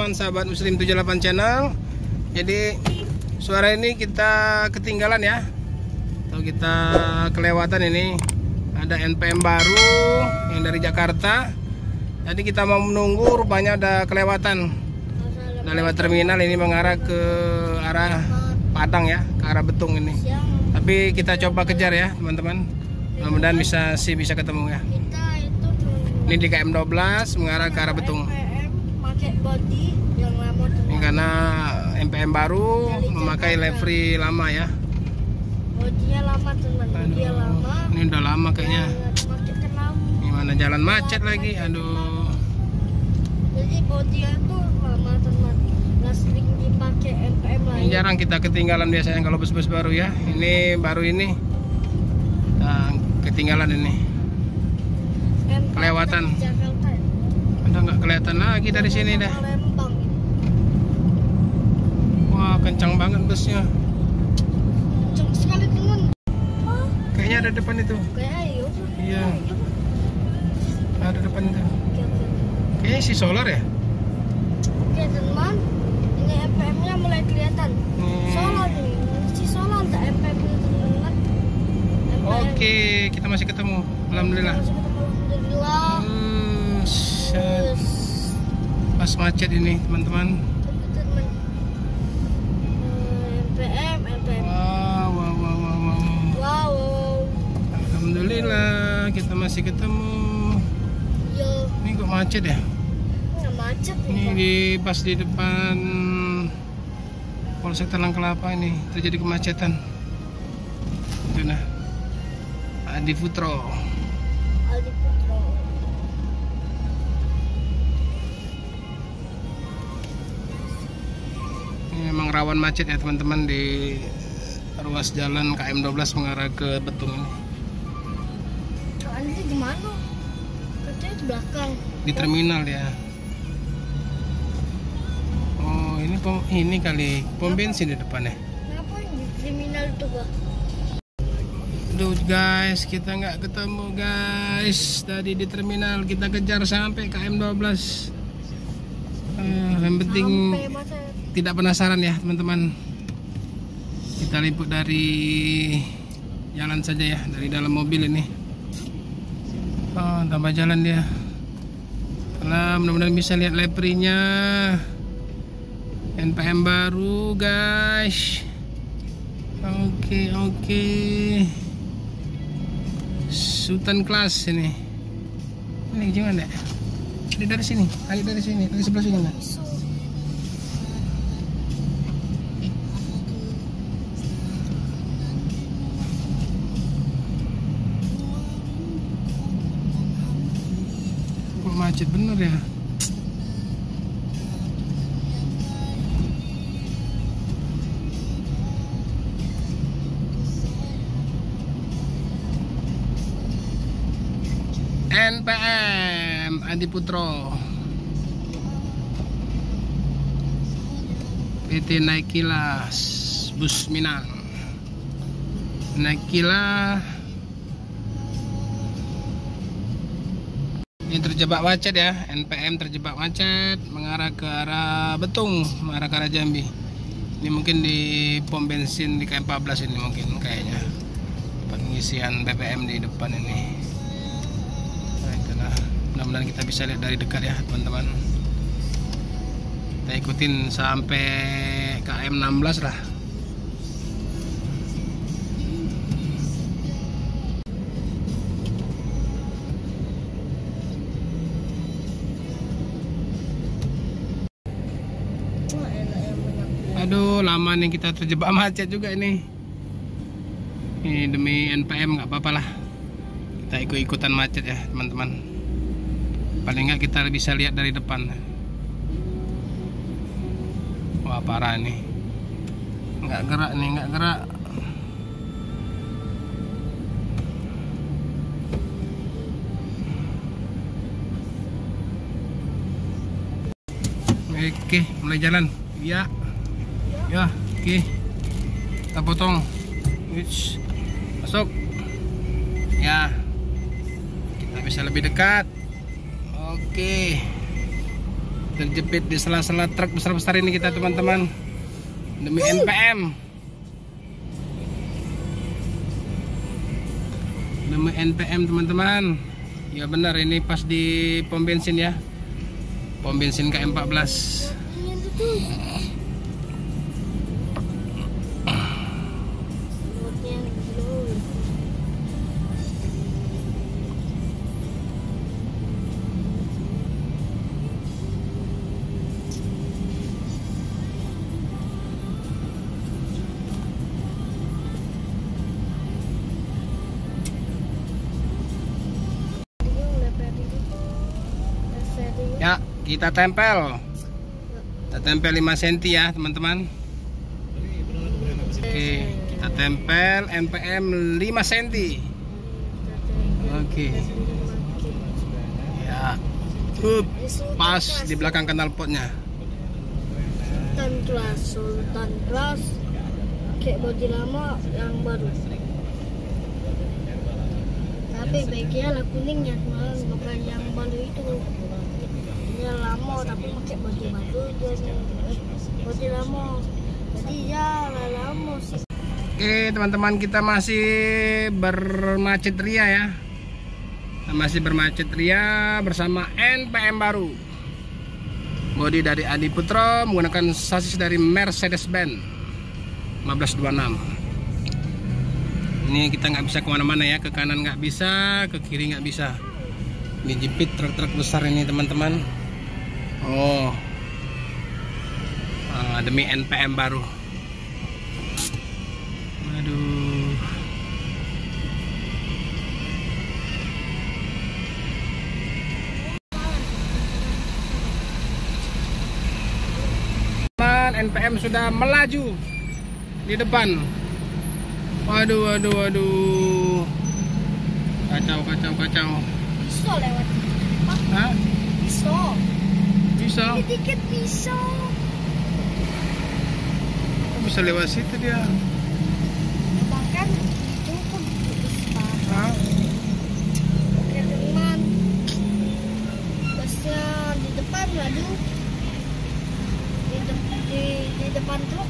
teman-teman sahabat Muslim 78 channel. Jadi suara ini kita ketinggalan ya, atau kita kelewatan. Ini ada NPM baru yang dari Jakarta. Jadi kita mau menunggu, rupanya udah kelewatan. Udah lewat terminal, ini mengarah ke arah Padang ya, ke arah Betung ini. Tapi kita coba kejar ya teman-teman. Mudah-mudahan bisa ketemu ya. Ini di KM 12 mengarah ke arah Betung. Ini karena NPM baru memakai livery lama ya. Bodinya lama teman, bodinya lama. Ini udah lama kayaknya. Gimana jalan macet lagi, aduh. Jadi bodinya tuh lama teman, nggak sering dipakai NPM lain. Ini jarang kita ketinggalan biasanya kalau bus-bus baru ya. Ini baru ini, nah, ketinggalan ini. Kelewatan. Udah nggak kelihatan lagi dari sini dah. Wah, kencang banget busnya. Kencang sekali teman. Kayaknya ada depan itu. Iya. Ada depan itu. Kayaknya si solar ya. Oke teman, ini NPM-nya mulai kelihatan. Solar nih, si solar tak NPM-nya teman. Oke, kita masih ketemu. Alhamdulillah. Alhamdulillah. Pas macet ini teman-teman. NPM. Wow. Alhamdulillah kita masih ketemu. Yo. Ini kok macet ya? Nggak macet. Ini pas di depan Polsek Talang Kelapa ini terjadi kemacetan. Itu nah. Adi Putro. Ini memang rawan macet ya teman-teman di ruas jalan KM 12 mengarah ke Betung ini. Nanti di mana? Katanya di belakang. Di terminal ya. Oh, ini kali pom bensin di depan ya. Kenapa di terminal itu gua? Aduh guys, kita nggak ketemu guys. Tadi di terminal kita kejar sampai KM 12. Yang penting tidak penasaran ya teman-teman. Kita liput dari jalan saja ya, dari dalam mobil ini. Oh, tambah jalan dia. Nah, mudah-mudahan bisa lihat livery-nya. NPM baru guys. Oke. Sultan Class ini. Ini gimana ya? Dari sini, dari sebelah sini nah. Kok macet bener ya? NPM Adi Putro, PT Naikila Bus Minang. Naikila ini terjebak macet ya. NPM terjebak macet mengarah ke arah Betung, mengarah ke arah Jambi. Ini mungkin di pom bensin di KM 14 ini mungkin kayaknya pengisian BBM di depan ini. Mudah-mudahan kita bisa lihat dari dekat ya teman-teman. Kita ikutin sampai KM 16 lah. Aduh, lama nih kita terjebak macet juga ini. Ini demi NPM nggak apa-apa lah. Kita ikut-ikutan macet ya teman-teman. Paling nggak kita bisa lihat dari depan. Wah, parah nih. Nggak gerak nih, nggak gerak. Oke, mulai jalan. Ya. Oke. Kita potong. Masuk. Ya. Kita bisa lebih dekat. Oke. terjepit di sela-sela truk besar-besar ini kita teman-teman, demi NPM. Demi NPM teman-teman. Ya benar, ini pas di pom bensin ya, pom bensin KM14. Ya, kita tempel 5 cm ya teman-teman. Oke, kita tempel NPM 5 cm. Oke. Ya, pas di belakang knalpotnya. Sultan Class kayak baju lama yang baru, tapi baiknya lah kuningnya, bukan yang baru itu. Dia lama tapi pakai baju baru, baju lama, jadi ya lama sih. Oke teman-teman, kita masih bermacet ria ya. Kita masih bermacet ria bersama NPM baru. Bodi dari Adi Putro, menggunakan sasis dari Mercedes-Benz 1526. Ini kita nggak bisa kemana-mana ya, ke kanan nggak bisa, ke kiri nggak bisa. Ini jepit truk-truk besar ini teman-teman. Oh, demi NPM baru. Aduh. NPM sudah melaju di depan. Waduh. Kacau. Bisa lewat. Hah? Bisa. Dikit bisa. Bisa lewat situ dia. Bahkan cukup besar. Hah? Oke teman, busnya di depan, waduh. Di depan truk